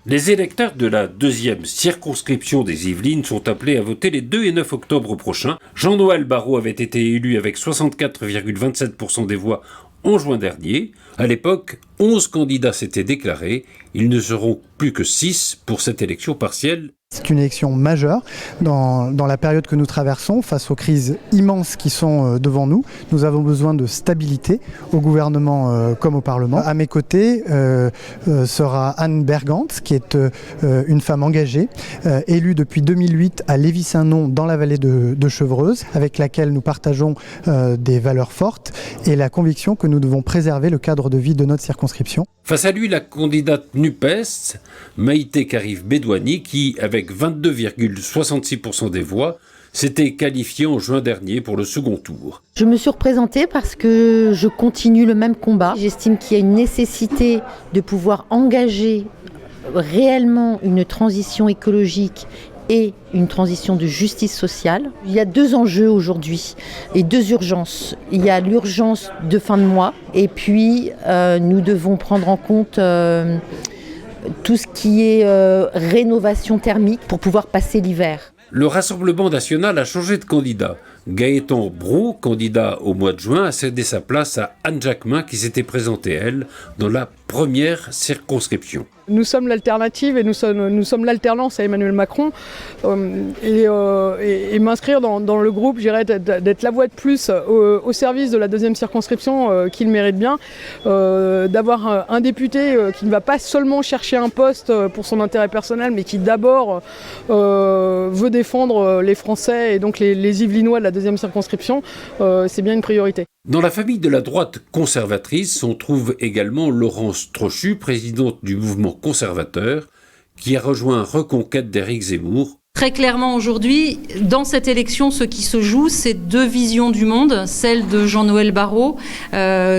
Les électeurs de la deuxième circonscription des Yvelines sont appelés à voter les 2 et 9 octobre prochains. Jean-Noël Barrot avait été élu avec 64,27% des voix en juin dernier. À l'époque, 11 candidats s'étaient déclarés. Ils ne seront plus que 6 pour cette élection partielle. C'est une élection majeure dans la période que nous traversons face aux crises immenses qui sont devant nous. Nous avons besoin de stabilité au gouvernement comme au Parlement. À mes côtés sera Anne Bergant, qui est une femme engagée, élue depuis 2008 à Lévis-Saint-Nom dans la vallée de Chevreuse, avec laquelle nous partageons des valeurs fortes et la conviction que nous devons préserver le cadre de vie de notre circonscription. Face à lui, la candidate NUPES, Maïté Karif Bédouani, qui, avec 22,66% des voix, s'était qualifiée en juin dernier pour le second tour. Je me suis représentée parce que je continue le même combat. J'estime qu'il y a une nécessité de pouvoir engager réellement une transition écologique et une transition de justice sociale. Il y a 2 enjeux aujourd'hui et 2 urgences. Il y a l'urgence de fin de mois et puis nous devons prendre en compte tout ce qui est rénovation thermique pour pouvoir passer l'hiver. Le Rassemblement national a changé de candidat. Gaëtan Brou, candidat au mois de juin, a cédé sa place à Anne Jacquemin qui s'était présentée, elle, dans la première circonscription. Nous sommes l'alternative et nous sommes l'alternance à Emmanuel Macron. Et m'inscrire dans le groupe, j'irais d'être la voix de plus au service de la deuxième circonscription qu'il mérite bien. D'avoir un député qui ne va pas seulement chercher un poste pour son intérêt personnel, mais qui d'abord veut défendre les Français et donc les Yvelinois de la deuxième circonscription, c'est bien une priorité. Dans la famille de la droite conservatrice, on trouve également Laurence Trochu, présidente du mouvement conservateur, qui a rejoint Reconquête d'Éric Zemmour. Très clairement aujourd'hui, dans cette élection, ce qui se joue, c'est 2 visions du monde. Celle de Jean-Noël Barrot,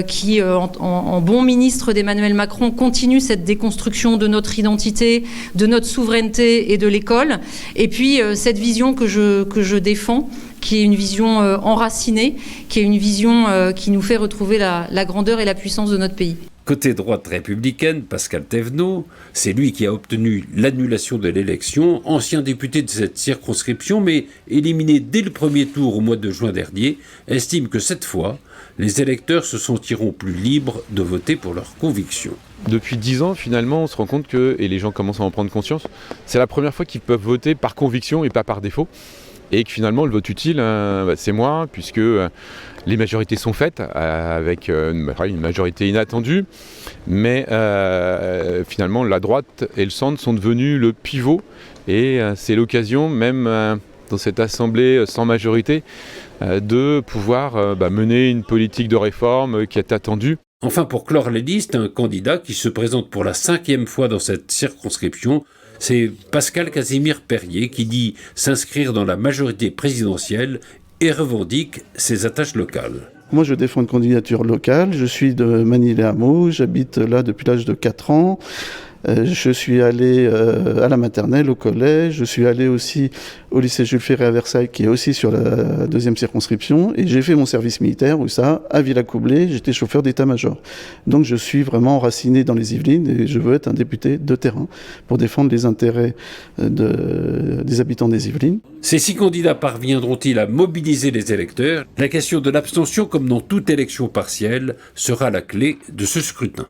qui, en bon ministre d'Emmanuel Macron, continue cette déconstruction de notre identité, de notre souveraineté et de l'école. Et puis, cette vision que je défends, qui est une vision enracinée, qui est une vision qui nous fait retrouver la grandeur et la puissance de notre pays. Côté droite républicaine, Pascal Thévenot, c'est lui qui a obtenu l'annulation de l'élection, ancien député de cette circonscription, mais éliminé dès le premier tour au mois de juin dernier, estime que cette fois, les électeurs se sentiront plus libres de voter pour leurs convictions. Depuis 10 ans, finalement, on se rend compte que, et les gens commencent à en prendre conscience, c'est la première fois qu'ils peuvent voter par conviction et pas par défaut. Et que finalement, le vote utile, c'est moi, puisque les majorités sont faites, avec une majorité inattendue. Mais finalement, la droite et le centre sont devenus le pivot. Et c'est l'occasion, même dans cette assemblée sans majorité, de pouvoir mener une politique de réforme qui est attendue. Enfin, pour clore les listes, un candidat qui se présente pour la 5e fois dans cette circonscription, c'est Pascal Casimir Perrier qui dit s'inscrire dans la majorité présidentielle et revendique ses attaches locales. Moi, je défends une candidature locale. Je suis de Manille-les-Hameaux. J'habite là depuis l'âge de 4 ans. Je suis allé à la maternelle, au collège. Je suis allé aussi au lycée Jules Ferry à Versailles, qui est aussi sur la deuxième circonscription. Et j'ai fait mon service militaire, où ça, à Villacoublay, j'étais chauffeur d'état-major. Donc je suis vraiment enraciné dans les Yvelines et je veux être un député de terrain pour défendre les intérêts des habitants des Yvelines. Ces 6 candidats parviendront-ils à mobiliser les électeurs ? La question de l'abstention, comme dans toute élection partielle, sera la clé de ce scrutin.